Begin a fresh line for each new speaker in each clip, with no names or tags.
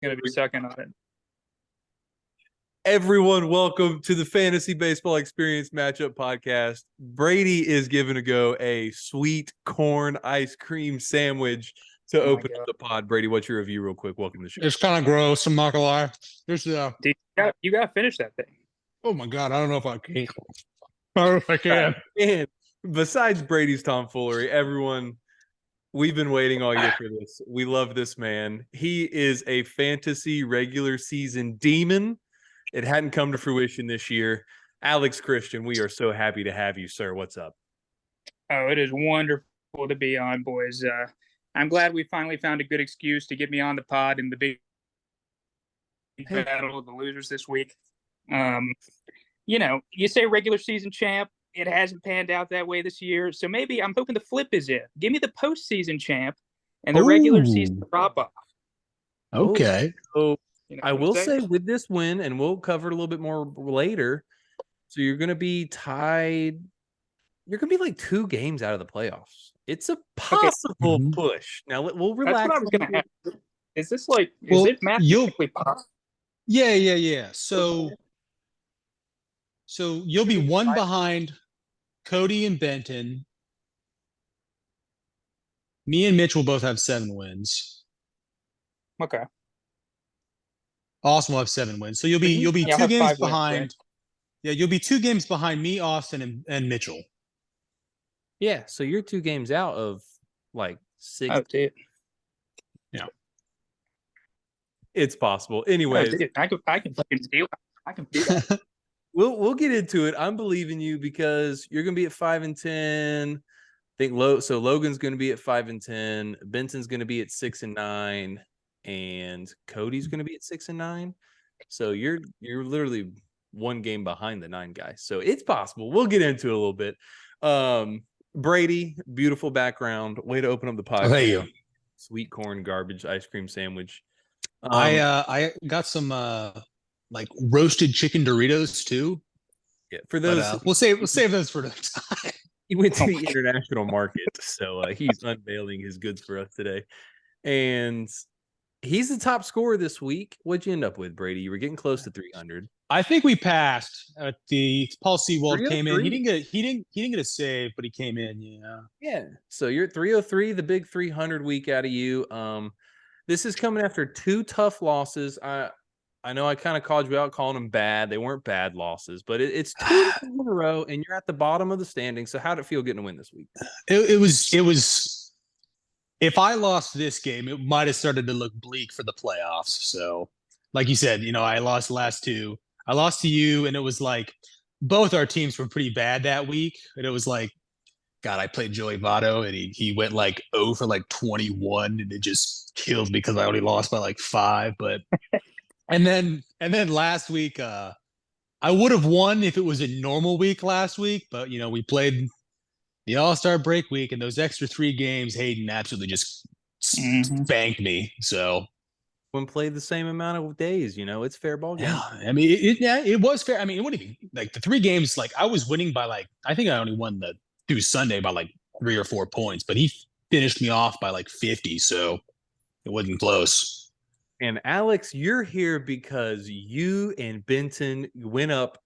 Gonna be sucking on it.
Everyone, welcome to the Fantasy Baseball Experience Matchup podcast. Brady is giving a go a sweet corn ice cream sandwich to
Oh my
open up
god,
the pod. Brady, what's your review, real quick? Welcome to the show.
It's kind of gross. I'm not gonna lie. There's
dude, you gotta finish that thing.
oh my god, I don't know if I can. I don't know if I can.
And besides Brady's tomfoolery, everyone, we've been waiting all year for this. We love this man. He is a fantasy regular season demon. It hadn't come to fruition this year. Alex Christian, we are so happy to have you, sir. What's up?
Oh, it is wonderful to be on, boys. I'm glad we finally found a good excuse to get me on the pod in the big battle of the losers this week. You say regular season champ. It hasn't panned out that way this year, so maybe I'm hoping the flip is it. Give me the postseason champ and the regular season drop off.
Okay.
So I will say with this win, and we'll cover it a little bit more later. So you're going to be tied. You're going to be like 2 games out of the playoffs. It's a possible push. Now we'll relax.
That's what I was going to ask. Is this like, is it mathematically possible?
Yeah. So you'll be one behind Cody and Benton. Me and Mitch will both have 7 wins.
Okay.
Austin will have 7 wins. So you'll be 2 games behind. Wins, right? Yeah, you'll be 2 games behind me, Austin, and Mitchell.
Yeah, so you're 2 games out of like 6.
Oh, dude.
Yeah.
It's possible. Anyways,
I can fucking do it. I can do that.
We'll get into it. I'm believing you because you're gonna be at 5-10. I think Logan's gonna be at 5-10. Benson's gonna be at 6-9, and Cody's gonna be at 6-9. So you're literally 1 game behind the 9 guys. So it's possible. We'll get into it a little bit. Brady, beautiful background. Way to open up the podcast.
Thank you.
Sweet corn garbage ice cream sandwich.
I got some like roasted chicken Doritos too.
Yeah, for those
we'll save those for the time.
He went to the international market, so he's unveiling his goods for us today. And he's the top scorer this week. What'd you end up with, Brady? You were getting close to 300.
I think we passed. The Paul Sewald came in. He
303?
didn't get a save, but he came in.
Yeah. So you're at 303, the big 300 week out of you. This is coming after 2 tough losses. I know I kind of called you out calling them bad. They weren't bad losses, but it's 2 in a row, and you're at the bottom of the standing. So how'd it feel getting a win this week?
It was. If I lost this game, it might have started to look bleak for the playoffs. So, like you said, I lost the last 2. I lost to you, and it was like both our teams were pretty bad that week. And it was like, God, I played Joey Votto, and he went like 0 for like 21, and it just killed me because I only lost by like 5. But and then last week, I would have won if it was a normal week last week. But we played the All-Star break week, and those extra 3 games, Hayden absolutely just spanked me. So.
When played the same amount of days, it's fair ball game.
Yeah, I mean, it was fair. I mean, it wouldn't be like the 3 games. Like I was winning by I think I only won through Sunday by like 3 or 4 points, but he finished me off by like 50, so it wasn't close.
And Alex, you're here because you and Benton went up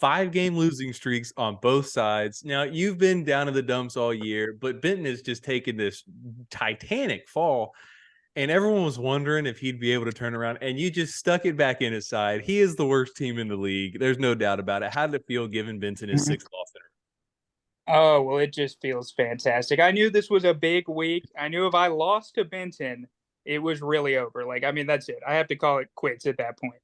5-game losing streaks on both sides. Now you've been down in the dumps all year, but Benton has just taken this titanic fall. And everyone was wondering if he'd be able to turn around, and you just stuck it back in his side. He is the worst team in the league. There's no doubt about it. How did it feel giving Benton his 6th loss in a row?
Oh, well, it just feels fantastic. I knew this was a big week. I knew if I lost to Benton, it was really over. That's it. I have to call it quits at that point.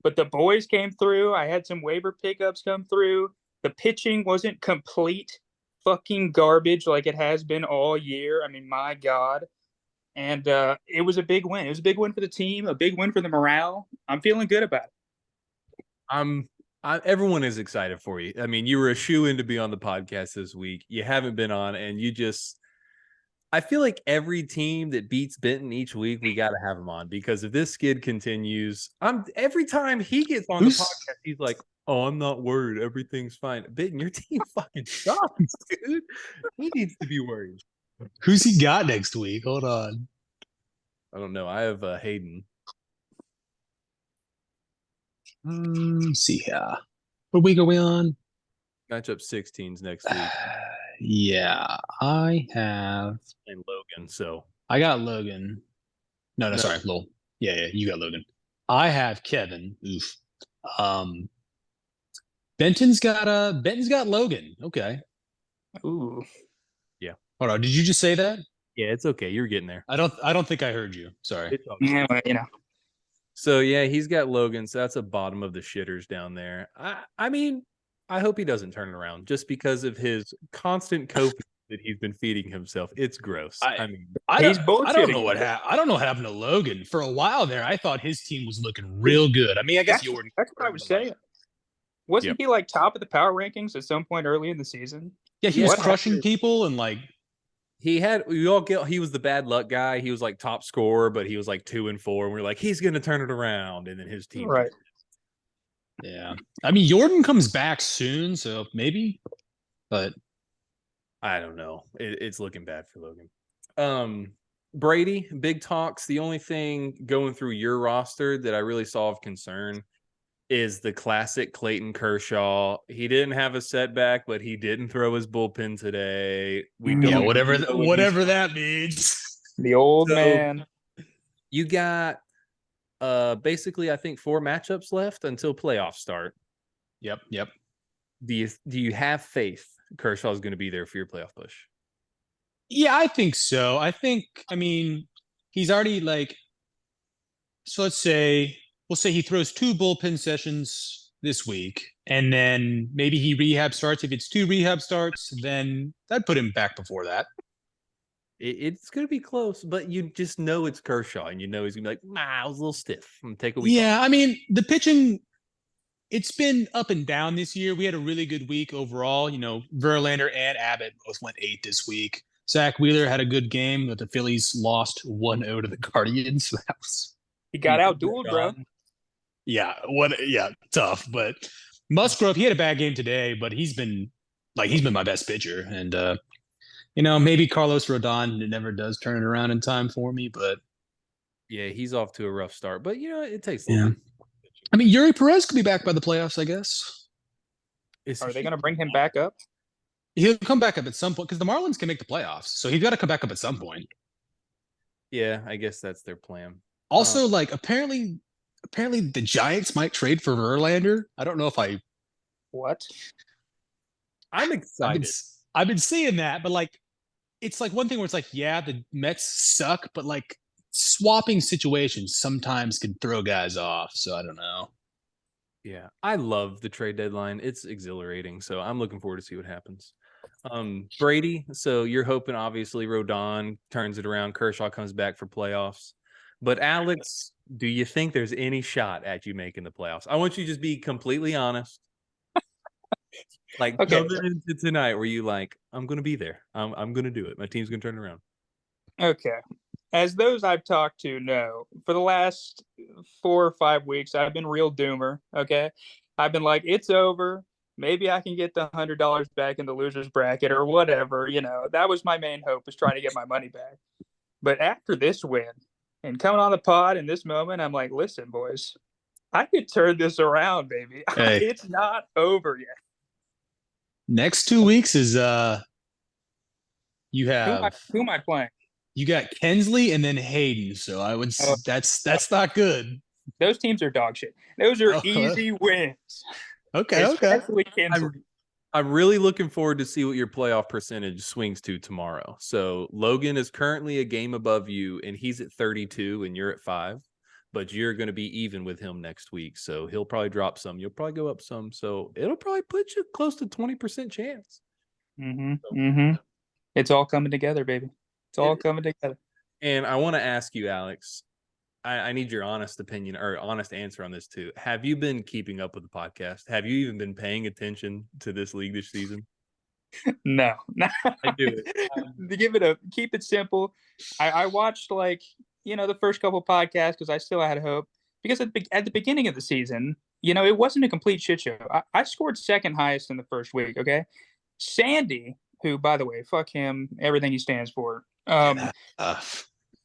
But the boys came through. I had some waiver pickups come through. The pitching wasn't complete fucking garbage like it has been all year. I mean, my God. And it was a big win. It was a big win for the team, a big win for the morale. I'm feeling good about it.
Everyone is excited for you. I mean, you were a shoe-in to be on the podcast this week. You haven't been on, and I feel like every team that beats Benton each week, we got to have him on, because if this skid continues, every time he gets on the podcast, he's like, "Oh, I'm not worried. Everything's fine." Benton, your team fucking sucks, dude. He needs to be worried.
Who's he got next week? Hold on.
I don't know. I have Hayden.
Let's see here. What week are we on?
Matchup 16s next week.
Yeah, I have.
And Logan. So
I got Logan. No,
No.
sorry, Lowell. Yeah, you got Logan. I have Kevin. Oof. Um, Benton's got Logan. Okay.
Ooh.
Hold on. Did you just say that?
yeah, it's okay. You're getting there.
I don't think I heard you. Sorry.
It's all good.
Yeah, well,
So yeah, he's got Logan. So that's a bottom of the shitters down there. I mean, I hope he doesn't turn it around just because of his constant copium that he's been feeding himself. It's gross. I mean,
I
he's
don't know
bullshitting.
I don't know what happened to Logan. For a while there, I thought his team was looking real good. I mean, I guess Jordan.
That's what I was saying. Wasn't he like top of the power rankings at some point early in the season?
Yeah, he was
What
crushing
happened?
people and like
he was the bad luck guy. He was like top scorer, but he was like 2-4. And we're like, he's gonna turn it around. And then his team.
Right.
Yeah. I mean, Jordan comes back soon, so maybe. But
I don't know. It's looking bad for Logan. Brady, big talks. The only thing going through your roster that I really saw of concern is the classic Clayton Kershaw. He didn't have a setback, but he didn't throw his bullpen today. We don't
yeah,
know
whatever
what
that means.
The old
So-
man.
You got basically I think 4 matchups left until playoffs start.
Yep.
Do you have faith Kershaw is going to be there for your playoff push?
Yeah, I think so. I mean, he's already like, so we'll say he throws 2 bullpen sessions this week, and then maybe he rehab starts. If it's 2 rehab starts, then that'd put him back before that.
It's going to be close, but you just know it's Kershaw, and you know he's going to be like, I was a little stiff. I'm going to take a week off.
I mean, the pitching, it's been up and down this year. We had a really good week overall. You know, Verlander and Abbott both went 8 this week. Zach Wheeler had a good game, but the Phillies lost 1-0 to the Guardians. So that was
He got outdueled, bro.
tough. But Musgrove, he had a bad game today, but he's been my best pitcher. And maybe Carlos Rodon never does turn it around in time for me, but
yeah, he's off to a rough start. But it takes a little bit.
I mean, Yuri Perez could be back by the playoffs, I guess.
Are they going to bring him back up?
He'll come back up at some point because the Marlins can make the playoffs, so he's got to come back up at some point.
Yeah, I guess that's their plan.
Also, like apparently the Giants might trade for Verlander. I don't know if
What?
I'm excited.
I've been seeing that, but like it's like one thing where it's like, yeah, the Mets suck, but like swapping situations sometimes can throw guys off. So I don't know.
Yeah, I love the trade deadline. It's exhilarating, so I'm looking forward to see what happens. Brady, so you're hoping obviously Rodon turns it around, Kershaw comes back for playoffs. But Alex, do you think there's any shot at you making the playoffs? I want you to just be completely honest. Like
Okay.
coming into tonight, where you like, I'm going to be there. I'm going to do it. My team's going to turn around.
Okay. As those I've talked to know, for the last 4 or 5 weeks, I've been real doomer. Okay. I've been like, it's over. Maybe I can get the $100 back in the loser's bracket or whatever. That was my main hope, was trying to get my money back. But after this win and coming on the pod in this moment, I'm like, listen, boys, I could turn this around, baby.
Hey.
It's not over yet.
Next 2 weeks is you have
Who am I playing?
You got Kensley and then Hayden. So I would that's not good.
Those teams are dog shit. Those are easy wins.
Okay.
Especially Kensley.
I'm really looking forward to see what your playoff percentage swings to tomorrow. So Logan is currently a game above you, and he's at 32, and you're at 5. But you're going to be even with him next week, so he'll probably drop some. You'll probably go up some, so it'll probably put you close to 20% chance.
It's all coming together, baby. It's all coming together.
And I want to ask you, Alex, I need your honest opinion or honest answer on this too. Have you been keeping up with the podcast? Have you even been paying attention to this league this season?
No.
I do it.
Keep it simple. I watched the first couple podcasts because I still had hope. Because at the beginning of the season, it wasn't a complete shit show. I scored second highest in the first week, okay? Sandy, who, by the way, fuck him, everything he stands for.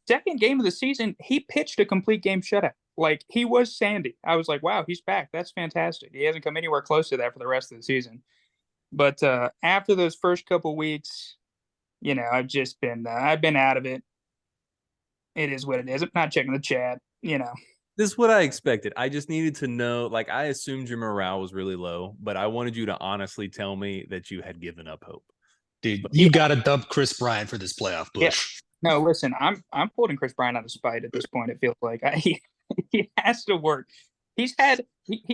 second game of the season, he pitched a complete game shutout. Like, he was Sandy. I was like, wow, he's back. That's fantastic. He hasn't come anywhere close to that for the rest of the season. But after those first couple weeks, I've just been I've been out of it. It is what it is. I'm not checking the chat.
This is what I expected. I just needed to know, like, I assumed your morale was really low, but I wanted you to honestly tell me that you had given up hope.
Dude, you got to dump Chris Bryant for this playoff push.
Yeah. No, listen, I'm holding Chris Bryant out of spite at this point. It feels like he has to work. He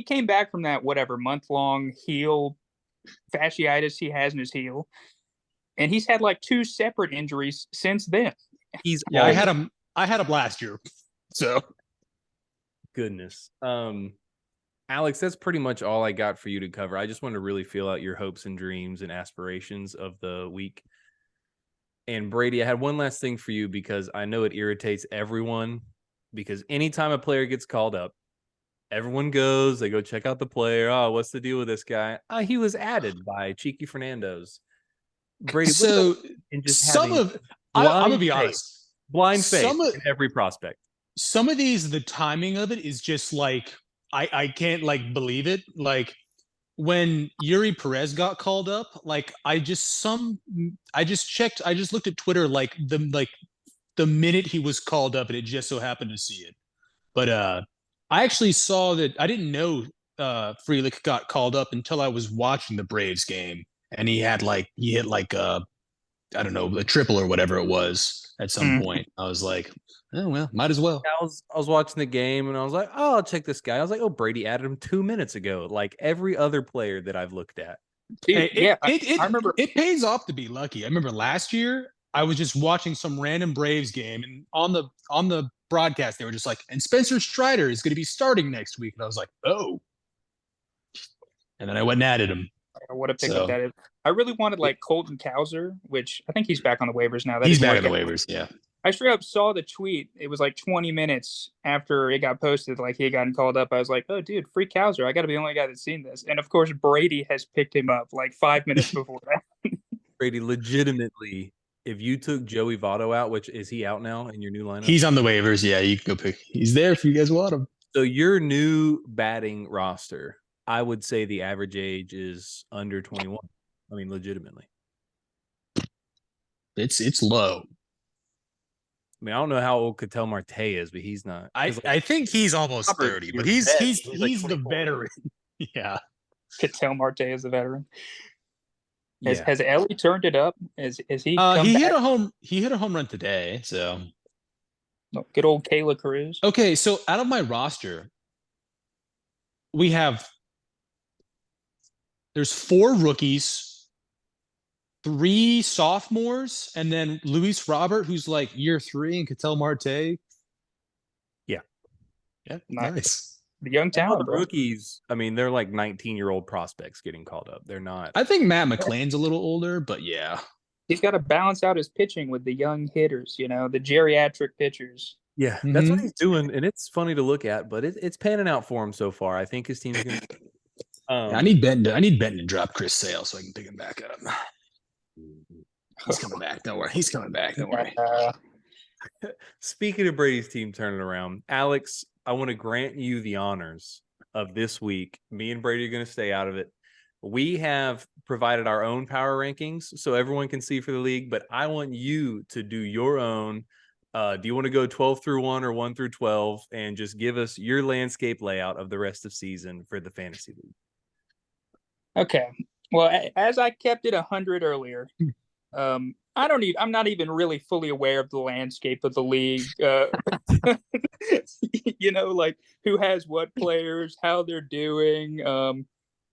came back from that month-long heel fasciitis he has in his heel, and he's had like 2 separate injuries since then.
I had him last year, so
goodness. Alex, that's pretty much all I got for you to cover. I just want to really feel out your hopes and dreams and aspirations of the week. And Brady, I had one last thing for you because I know it irritates everyone, because anytime a player gets called up, everyone goes, they go check out the player. Oh, what's the deal with this guy? He was added by Cheeky Fernando's. Brady,
so
I'm
gonna be honest,
blind faith in every prospect.
Some of these, the timing of it is just like I can't like believe it. Like when Yuri Perez got called up, like I just looked at Twitter like the minute he was called up, and it just so happened to see it. But I actually saw that. I didn't know Frelick got called up until I was watching the Braves game, and he hit I don't know, a triple or whatever it was at some point. I was like, oh, well, might as well.
I was watching the game and I was like, oh, I'll check this guy. I was like, oh, Brady added him 2 minutes ago, like every other player that I've looked at.
Dude, I remember
it pays off to be lucky. I remember last year I was just watching some random Braves game, and on the broadcast they were just like, and Spencer Strider is going to be starting next week, and I was like, oh. And then I went and added him.
I would have picked up that. I really wanted like Colton Cowser, which I think he's back on the waivers now.
He's back on the waivers, yeah.
I straight up saw the tweet. It was like 20 minutes after it got posted, like he had gotten called up. I was like, oh, dude, free Cowser. I got to be the only guy that's seen this. And of course, Brady has picked him up like 5 minutes before that.
Brady, legitimately, if you took Joey Votto out, which is he out now in your new lineup?
He's on the waivers. Yeah, you can go pick. He's there if you guys want him.
So your new batting roster, I would say the average age is under 21. I mean, legitimately.
It's low.
I mean, I don't know how old Ketel Marte is, but he's not.
I think he's almost 30, but he's like the veteran. Yeah.
Ketel Marte is the veteran.
Yeah.
Has Ellie turned it up? Is he?
He hit a home run today. So
good old Kayla Cruz.
Okay, so out of my roster, there's 4 rookies, 3 sophomores, and then Luis Robert, who's like year 3, and Ketel Marte.
Yeah.
Yeah, nice.
The young talent,
rookies. I mean, they're like 19-year-old prospects getting called up. They're not.
I think Matt McClain's a little older, but yeah.
He's got to balance out his pitching with the young hitters, the geriatric pitchers.
Yeah, that's what he's doing, and it's funny to look at, but it's panning out for him so far. I think his team's going to.
I need Benton to drop Chris Sale so I can pick him back up. He's coming back. Don't worry. He's coming back. Don't worry.
Speaking of Brady's team turning around, Alex, I want to grant you the honors of this week. Me and Brady are going to stay out of it. We have provided our own power rankings so everyone can see for the league, but I want you to do your own. Do you want to go 12 through 1 or 1 through 12 and just give us your landscape layout of the rest of season for the fantasy league?
Okay. Well, as I kept it 100 earlier, I'm not even really fully aware of the landscape of the league. Like who has what players, how they're doing.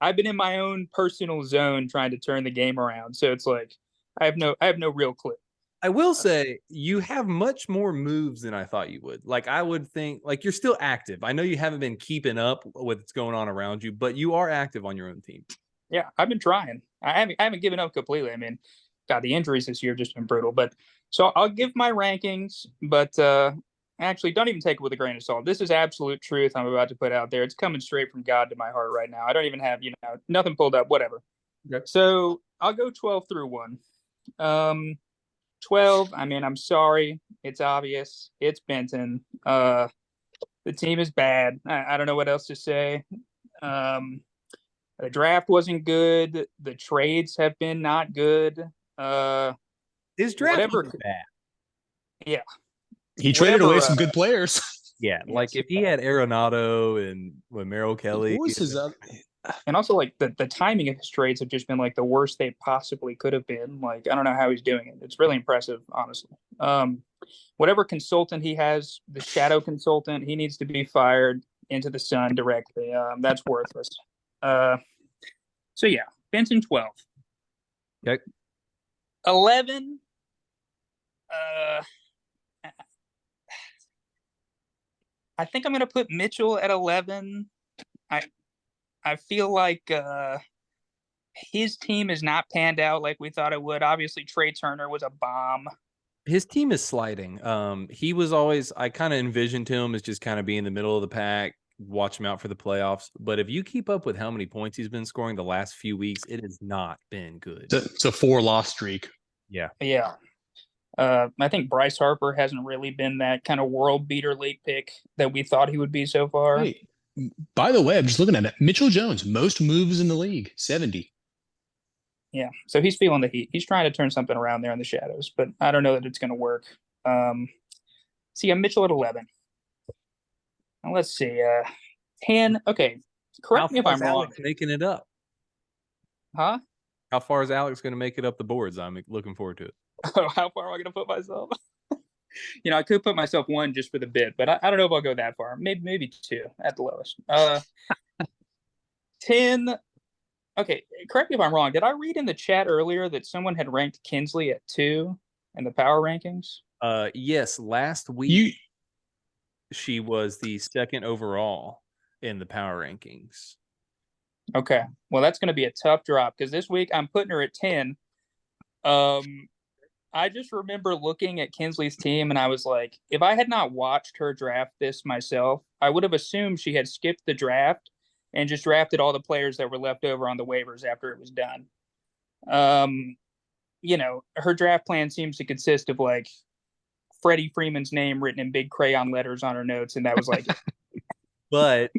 I've been in my own personal zone trying to turn the game around. So it's like, I have no real clue.
I will say you have much more moves than I thought you would. Like I would think, like you're still active. I know you haven't been keeping up with what's going on around you, but you are active on your own team.
Yeah, I've been trying. I haven't given up completely. I mean, God, the injuries this year have just been brutal. But so I'll give my rankings, but actually don't even take it with a grain of salt. This is absolute truth I'm about to put out there. It's coming straight from God to my heart right now. I don't even have, nothing pulled up, whatever. Okay. So I'll go 12 through 1. 12. I mean, I'm sorry. It's obvious. It's Benton. The team is bad. I don't know what else to say. Um, the draft wasn't good. The trades have been not good.
His draft
Whatever.
was bad.
Yeah.
He traded away
Whatever.
some good players.
Yeah,
Yes.
like if he had Arenado and with Merrill Kelly,
What was his other?
And also, like, the timing of his trades have just been like the worst they possibly could have been. Like, I don't know how he's doing it. It's really impressive, honestly. Whatever consultant he has, the shadow consultant, he needs to be fired into the sun directly. That's worthless. So yeah, Benson 12.
Okay.
11. I think I'm gonna put Mitchell at 11. I feel like his team has not panned out like we thought it would. Obviously, Trey Turner was a bomb.
his team is sliding. He was always, I kind of envisioned him as just kind of being in the middle of the pack, watch him out for the playoffs. But if you keep up with how many points he's been scoring the last few weeks, it has not been good.
It's a 4-loss streak.
Yeah.
Yeah. I think Bryce Harper hasn't really been that kind of world beater league pick that we thought he would be so far.
Hey, by the way, I'm just looking at it. Mitchell Jones, most moves in the league, 70.
Yeah, so he's feeling the heat. He's trying to turn something around there in the shadows, but I don't know that it's going to work. See, I'm Mitchell at 11. Now let's see. 10. Okay, correct me if I'm wrong.
Alex making it up?
Huh?
How far is Alex going to make it up the boards? I'm looking forward to it.
Oh, how far am I going to put myself? I could put myself 1 just for the bit, but I don't know if I'll go that far. Maybe 2 at the lowest. 10. Okay, correct me if I'm wrong. Did I read in the chat earlier that someone had ranked Kinsley at 2 in the power rankings?
Yes, last week she was the 2nd overall in the power rankings.
Okay, well that's going to be a tough drop because this week I'm putting her at 10. I just remember looking at Kinsley's team and I was like, if I had not watched her draft this myself, I would have assumed she had skipped the draft and just drafted all the players that were left over on the waivers after it was done. Her draft plan seems to consist of like Freddie Freeman's name written in big crayon letters on her notes, and that was like
But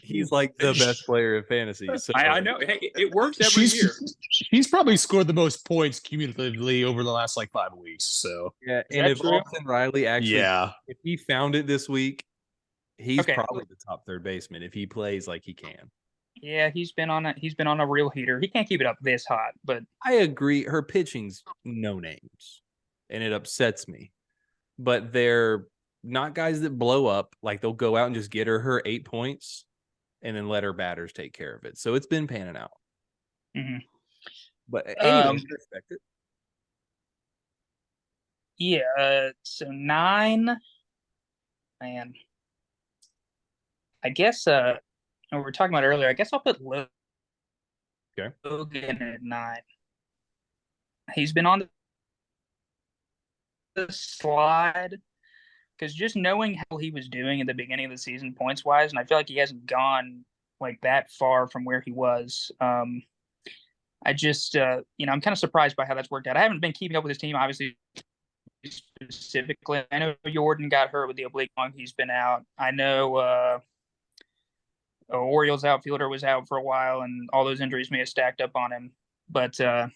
he's like the best player in fantasy. So
I know. Hey, it works every year.
She's probably scored the most points cumulatively over the last 5 weeks. So
yeah, and if Austin Riley actually, if he found it this week, he's probably the top third baseman if he plays like he can.
Yeah, he's been on a real heater. He can't keep it up this hot, but
I agree. Her pitching's no names, and it upsets me. But they're not guys that blow up. Like they'll go out and just get her 8 points, and then let her batters take care of it. So it's been panning out.
Mm-hmm.
But anyway, I respect it.
Yeah. So 9, man. I guess. We were talking about earlier. I guess I'll put Logan at 9. He's been on the slide because just knowing how he was doing at the beginning of the season points wise, and I feel like he hasn't gone like that far from where he was. I just, I'm kind of surprised by how that's worked out. I haven't been keeping up with his team, obviously, specifically. I know Jordan got hurt with the oblique lung. He's been out. I know Orioles outfielder was out for a while, and all those injuries may have stacked up on him. But I'm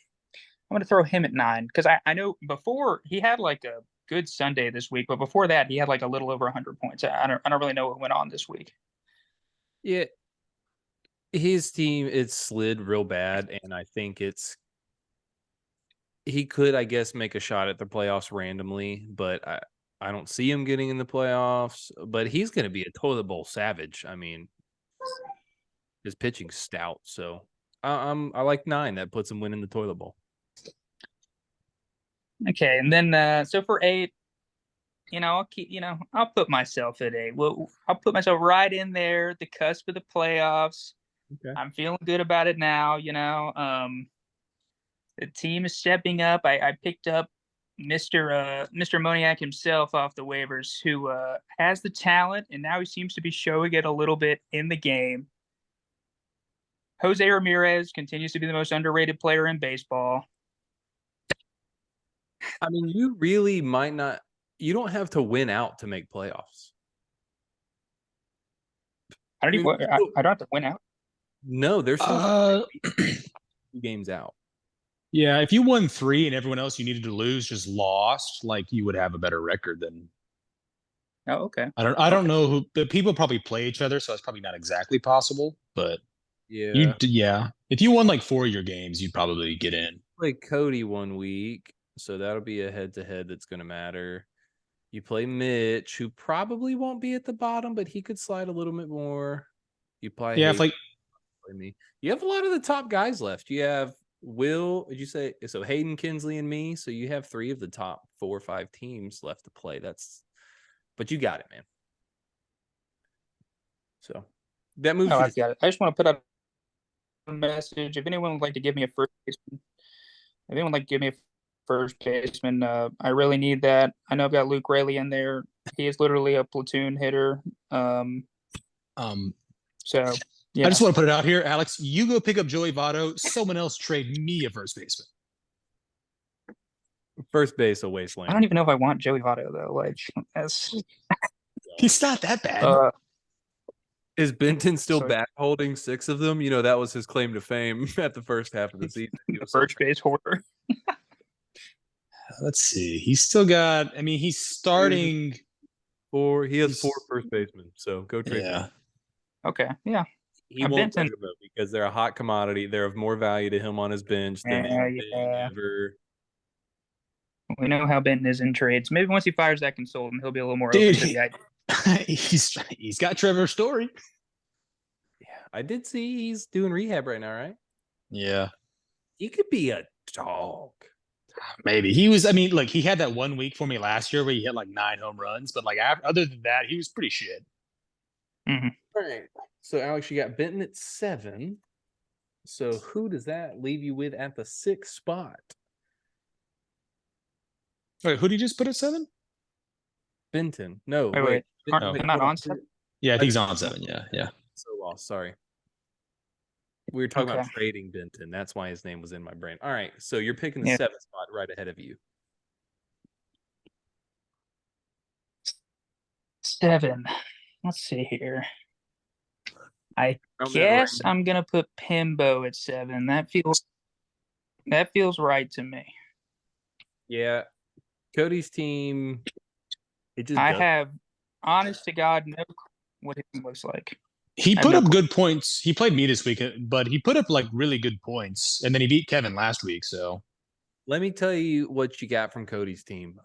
going to throw him at 9 because I know before he had like a good Sunday this week, but before that he had like a little over 100 points. I don't really know what went on this week.
Yeah, his team it slid real bad, and I think he could, I guess, make a shot at the playoffs randomly, but I don't see him getting in the playoffs. But he's going to be a toilet bowl savage. I mean, his pitching's stout, so I like 9. That puts him winning the toilet bowl.
Okay, and then so for 8, I'll put myself at 8. Well, I'll put myself right in there at the cusp of the playoffs.
Okay.
I'm feeling good about it now. The team is stepping up. I picked up Mr. Moniak himself off the waivers, who has the talent, and now he seems to be showing it a little bit in the game. Jose Ramirez continues to be the most underrated player in baseball.
I mean, you really might not. You don't have to win out to make playoffs.
I don't
I
even.
mean,
I don't have to win out.
no, there's still
Uh,
2 games out.
yeah, if you won 3 and everyone else you needed to lose just lost, like you would have a better record than.
Oh, okay.
I don't
Okay.
know who the people probably play each other, so it's probably not exactly possible. But
Yeah,
yeah, if you won like 4 of your games, you'd probably get in.
play Cody 1 week, so that'll be a head-to-head that's going to matter. You play Mitch, who probably won't be at the bottom, but he could slide a little bit more. You play
Yeah, if
Hayden,
like
play me. You have a lot of the top guys left. You have Will, did you say so? Hayden, Kinsley, and me. So you have 3 of the top 4 or 5 teams left to play. But you got it, man. So that moves
Oh,
you
I've
to
got it. I just want to put out a message. If anyone would like to give me a first baseman, if anyone would like to give me a first baseman, I really need that. I know I've got Luke Rayleigh in there. He is literally a platoon hitter.
um
So
I
yeah.
just want to put it out here, Alex. You go pick up Joey Votto. Someone else trade me a first baseman.
first base, a
I
wasteland.
don't even know if I want Joey Votto though. Like that's
He's not that bad.
Is Benton still
So-
back holding 6 of them? That was his claim to fame at the first half of the season. He
the
was so
first base hoarder.
Let's see. He's still got. I mean, he's starting.
4. He has
He's-
4 first basemen. So go trade for
Yeah.
him.
Okay, yeah.
He won't
Benton.
trade them though, because they're a hot commodity. They're of more value to him on his bench than anything
Yeah.
ever.
We know how Benton is in trades. Maybe once he fires that consultant, he'll be a little more
Dude,
open to the idea.
he's got Trevor Story.
Yeah, I did see he's doing rehab right now, right?
Yeah,
He could be a dog.
maybe he was. I mean, like he had that 1 week for me last year where he hit like 9 home runs, but like other than that, he was pretty shit.
Mm-hmm.
All right. So Alex, you got Benton at 7. So who does that leave you with at the 6th spot?
Wait, who did you just put at 7?
Benton. No,
Wait.
Benton,
Aren't not
hold
on set?
Yeah, I
I
think he's
just-
on 7. Yeah.
So lost. Sorry. We were talking about
Okay.
trading Benton. That's why his name was in my brain. All right. So you're picking the
Yeah.
7th spot right ahead of you.
7. Let's see here. I
Around that
guess
range.
I'm gonna put Pimbo at 7. That feels right to me.
Yeah. Cody's team. It just
I
does.
have, honest to God, no clue what his team looks like.
He
I have
put
no
up
clue.
good points. He played me this week, but he put up like really good points, and then he beat Kevin last week. So
Let me tell you what you got from Cody's team.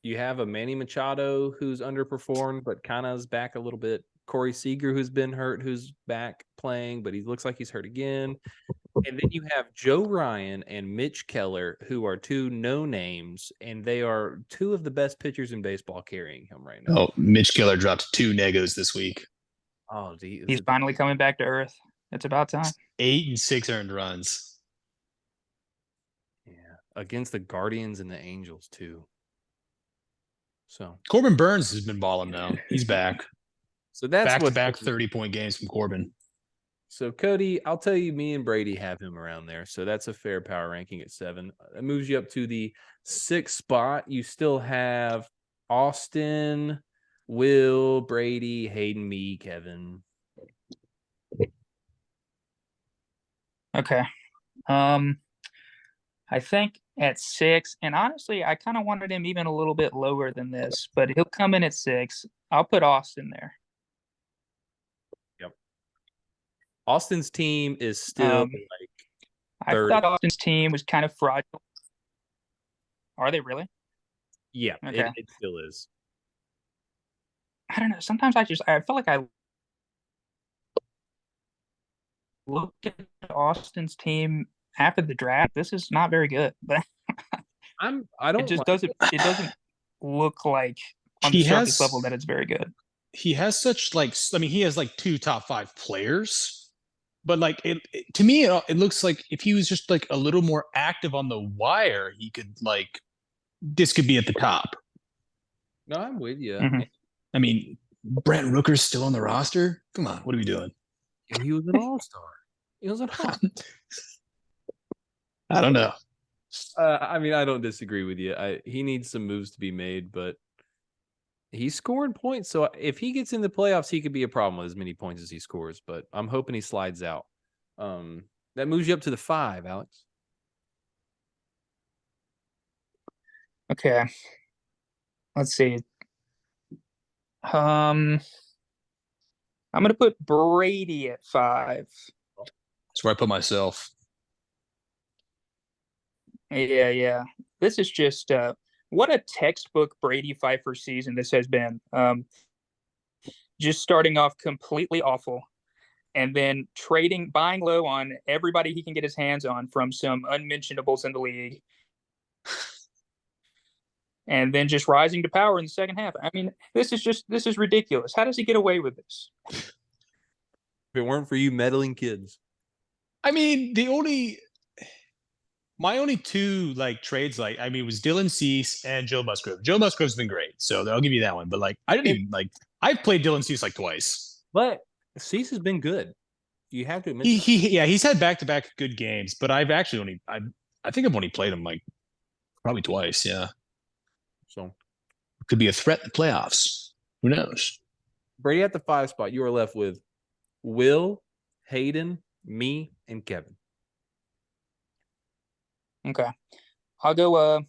You have a Manny Machado who's underperformed, but kind of is back a little bit. Corey Seager, who's been hurt, who's back playing, but he looks like he's hurt again. And then you have Joe Ryan and Mitch Keller, who are 2 no names, and they are 2 of the best pitchers in baseball carrying him right now.
oh, Mitch Keller dropped 2 negos this week.
Oh,
He's finally coming back to earth. It's about time.
8 and 6 earned runs.
yeah, against the Guardians and the Angels too. So
Corbin Burns has been balling now. He's back.
that's
Back to
what
back 30-point games from Corbin.
So Cody, I'll tell you, me and Brady have him around there. So that's a fair power ranking at 7. That moves you up to the 6th spot. You still have Austin, Will, Brady, Hayden, me, Kevin.
Okay. I think at 6, and honestly, I kind of wanted him even a little bit lower than this, but he'll come in at 6. I'll put Austin there.
Yep. Austin's team is still like
I
third.
thought Austin's team was kind of fragile. Are they really?
Yeah,
Okay.
it still is.
I don't know. Sometimes I feel like I look at Austin's team after the draft. This is not very good, but
I don't
it just
like
it doesn't look like on
He
the surface
has-
level that it's very good.
He has such like, I mean, he has like 2 top 5 players, but like to me, it looks like if he was just like a little more active on the wire, he could like, this could be at the top.
No, I'm with you.
Mhm.
I mean, Brent Rooker's still on the roster. Come on, what are we doing?
He was an all-star. He was an all
I don't know.
I mean, I don't disagree with you. He needs some moves to be made, but he's scoring points. So if he gets in the playoffs, he could be a problem with as many points as he scores. But I'm hoping he slides out. That moves you up to the 5, Alex.
Okay. Let's see. I'm gonna put Brady at 5.
That's where I put myself.
Yeah. This is just what a textbook Brady Pfeiffer season this has been. Just starting off completely awful, and then buying low on everybody he can get his hands on from some unmentionables in the league, and then just rising to power in the second half. I mean, this is ridiculous. How does he get away with this?
If it weren't for you meddling kids.
I mean, my only two like trades, like I mean, it was Dylan Cease and Joe Musgrove. Joe Musgrove's been great, so I'll give you that one. But like, I didn't even like. I've played Dylan Cease like twice.
But Cease has been good. You have to admit
He's had back-to-back good games, but I've actually I think I've only played him like probably twice. Yeah,
so
could be a threat in the playoffs. Who knows?
Brady at the 5 spot. You are left with Will, Hayden, me, and Kevin.
Okay, I'll go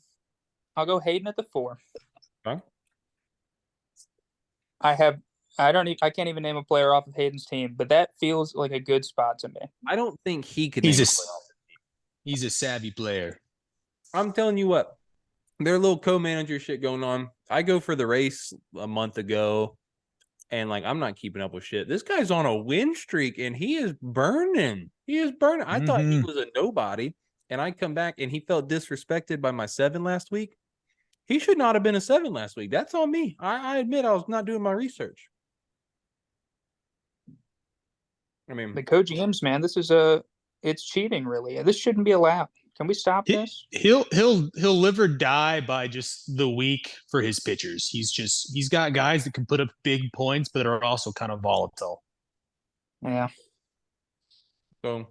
Hayden at the 4.
Okay.
I can't even name a player off of Hayden's team, but that feels like a good spot to me.
I don't think he could.
He's a savvy player.
I'm telling you what, their little co-manager shit going on. I go for the race a month ago, and like I'm not keeping up with shit. This guy's on a win streak, and he is burning. I thought he was a nobody, and I come back, and he felt disrespected by my 7 last week. He should not have been a 7 last week. That's on me. I admit I was not doing my research. I mean,
The co-GMs, man, it's cheating, really. This shouldn't be allowed. Can we stop this?
He'll live or die by just the week for his pitchers. He's got guys that can put up big points, but are also kind of volatile.
Yeah.
So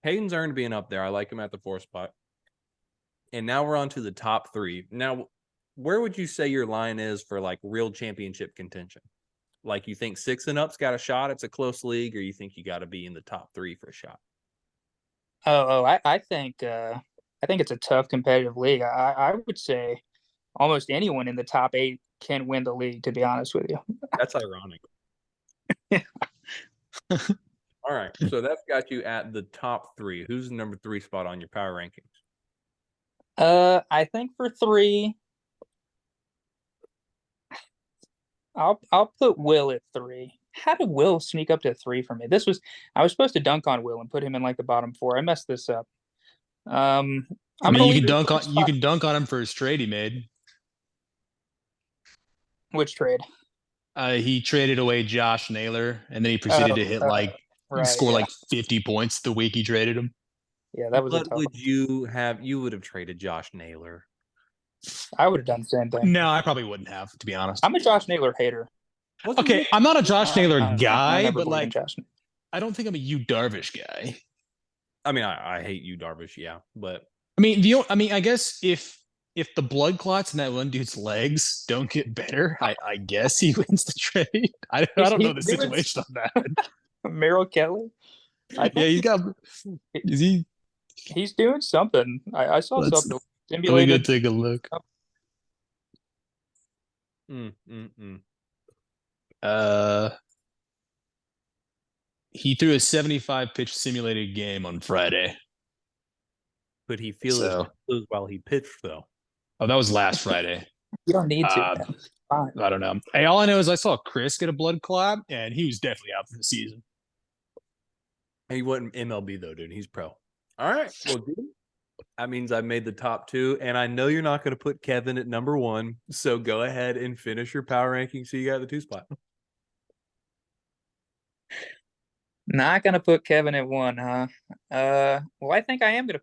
Hayden's earned being up there. I like him at the 4 spot. And now we're on to the top 3. Now, where would you say your line is for like real championship contention? Like you think 6 and up's got a shot? It's a close league, or you think you got to be in the top 3 for a shot?
I think it's a tough competitive league. I would say almost anyone in the top 8 can win the league, to be honest with you.
That's ironic. All right. So that's got you at the top 3. Who's the number 3 spot on your power rankings?
I think for 3, I'll put Will at 3. How did Will sneak up to 3 for me? I was supposed to dunk on Will and put him in like the bottom 4. I messed this up.
I mean, you can dunk on him for his trade he made.
Which trade?
He traded away Josh Naylor, and then he proceeded to hit score like 50 points the week he traded him.
Yeah, that was.
What would you have? You would have traded Josh Naylor.
I would have done the same thing.
No, I probably wouldn't have, to be honest.
I'm a Josh Naylor hater.
Okay, I'm not a Josh Naylor guy, but like, I don't think I'm a Yu Darvish guy.
I mean, I hate Yu Darvish, yeah, but
I mean, I guess if the blood clots in that one dude's legs don't get better, I guess he wins the trade. I don't know the situation on that.
Merrill Kelly. He's doing something. I saw something.
Let me go take a look. He threw a 75 pitch simulated game on Friday.
Could he feel it while he pitched, though?
Oh, that was last Friday.
You don't need to.
I don't know. Hey, all I know is I saw Chris get a blood clot, and he was definitely out for the season.
He wasn't MLB, though, dude. He's pro. All right. Well, dude, that means I made the top 2, and I know you're not going to put Kevin at number 1, so go ahead and finish your power ranking so you got the 2 spot.
Not going to put Kevin at 1, huh? Well, I think I am going to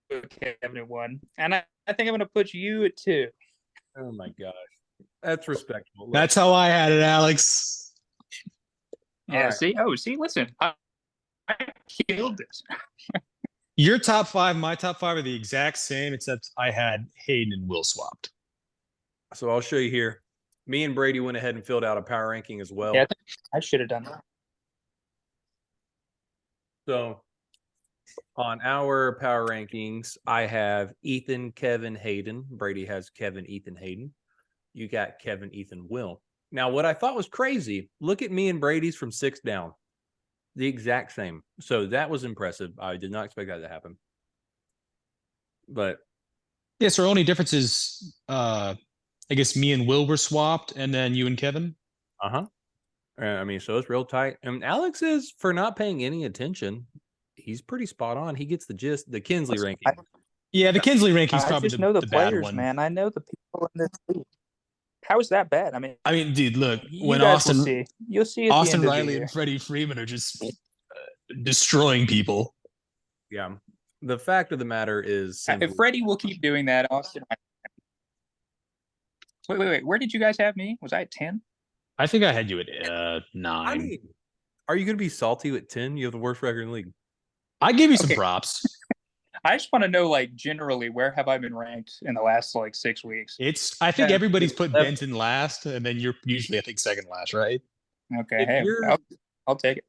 put Kevin at 1, and I think I'm going to put you at 2.
Oh, my gosh. That's respectable.
That's how I had it, Alex.
Yeah, right. See, listen, I killed this.
Your top five, my top five are the exact same, except I had Hayden and Will swapped.
So I'll show you here. Me and Brady went ahead and filled out a power ranking as well.
Yeah, I should have done that.
So on our power rankings, I have Ethan, Kevin, Hayden. Brady has Kevin, Ethan, Hayden. You got Kevin, Ethan, Will. Now, what I thought was crazy, look at me and Brady's from 6 down. The exact same. So that was impressive. I did not expect that to happen. But
yeah, so our only difference is I guess me and Will were swapped, and then you and Kevin.
I mean, so it's real tight. And Alex is, for not paying any attention, he's pretty spot on. He gets the gist. The Kinsley ranking.
Yeah, the Kinsley ranking's
I
probably
just know the
bad
players,
one.
man. I know the people in this league. How is that bad?
I mean, dude, look,
you
when
guys will see. You'll see at the
Austin
end
Riley
of the year.
and Freddie Freeman are just destroying people.
Yeah. The fact of the matter is,
If Freddie will keep doing that, Austin. Wait. Where did you guys have me? Was I at 10?
I think I had you at 9.
I mean, are you going to be salty with 10? You have the worst record in the league.
I give you some props.
I just want to know, like, generally, where have I been ranked in the last, like, 6 weeks?
I think everybody's put Benton last, and then you're usually, I think, second last, right?
Okay, hey, I'll take it.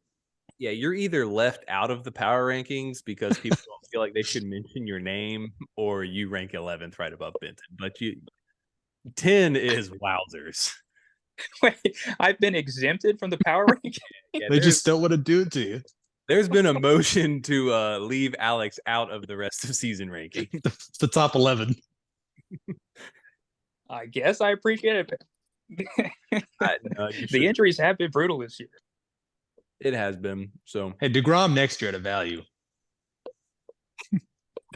Yeah, you're either left out of the power rankings because people don't feel like they should mention your name, or you rank 11th right above Benton. But 10 is wowzers.
Wait, I've been exempted from the power ranking?
Yeah, they just don't want to do it to you.
There's been a motion to leave Alex out of the rest of season ranking.
The top 11.
I guess I appreciate it. The injuries have been brutal this year.
It has been. So,
hey, DeGrom next year at a value.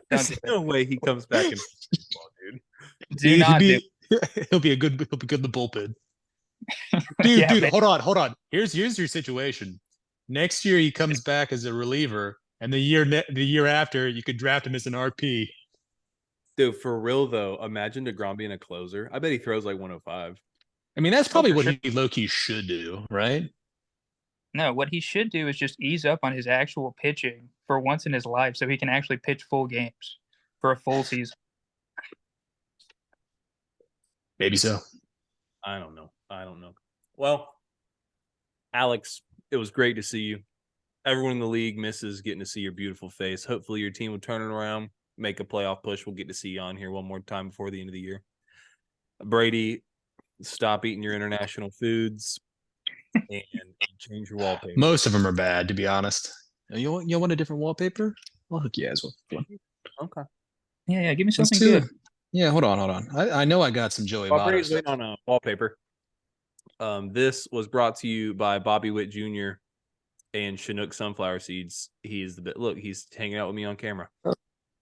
There's no way he comes back in baseball,
dude. He'll be good in the bullpen. Dude, hold on. Here's your situation. Next year he comes back as a reliever, and the year after you could draft him as an RP.
Dude, for real though, imagine DeGrom being a closer. I bet he throws like 105.
I mean, that's probably what he low-key should do, right?
No, what he should do is just ease up on his actual pitching for once in his life so he can actually pitch full games for a full season.
Maybe so.
I don't know. Well, Alex, it was great to see you. Everyone in the league misses getting to see your beautiful face. Hopefully your team will turn it around, make a playoff push. We'll get to see you on here one more time before the end of the year. Brady, stop eating your international foods and change your wallpaper.
Most of them are bad, to be honest. You want a different wallpaper? I'll hook you guys with.
Okay.
Yeah, give me something good.
Yeah, hold on. I know I got some Joey Votto
Brady's waiting on a wallpaper. This was brought to you by Bobby Witt Jr. and Chinook Sunflower Seeds. He's he's hanging out with me on camera.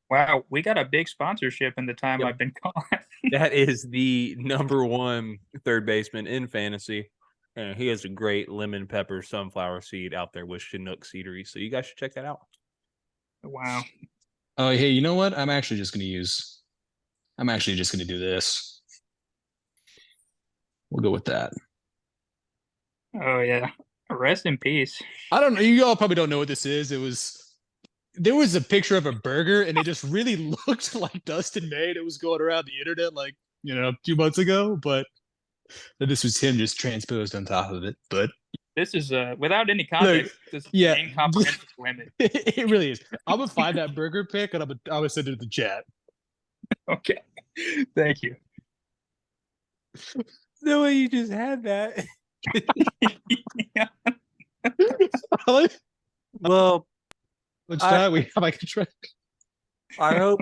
Wow, we got a big sponsorship in the time I've been gone.
That is the #1 third baseman in fantasy. And he has a great lemon pepper sunflower seed out there with Chinook Seedery. So you guys should check that out.
Wow.
Oh, hey, you know what? I'm actually just going to do this. We'll go with that.
Oh, yeah. Rest in peace.
I don't know. You all probably don't know what this is. There was a picture of a burger, and it just really looked like Dustin May. It was going around the internet like, a few months ago, but this was him just transposed on top of it. But
this is without any context. This is incomprehensible image.
It really is. I'm gonna find that burger pic and I'm gonna send it to the chat.
Okay, thank you.
The way you just had that. Well,
let's try. We have a try.
I hope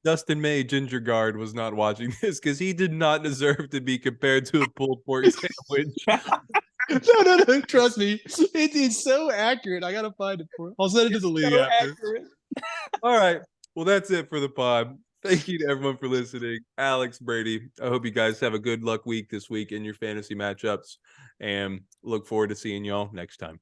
Dustin May Ginger Guard was not watching this because he did not deserve to be compared to a pulled pork sandwich.
No. Trust me. It's so accurate. I gotta find it for it. I'll send it to the league after.
Accurate. All right. Well, that's it for the pod. Thank you to everyone for listening. Alex, Brady, I hope you guys have a good luck week this week in your fantasy matchups and look forward to seeing y'all next time.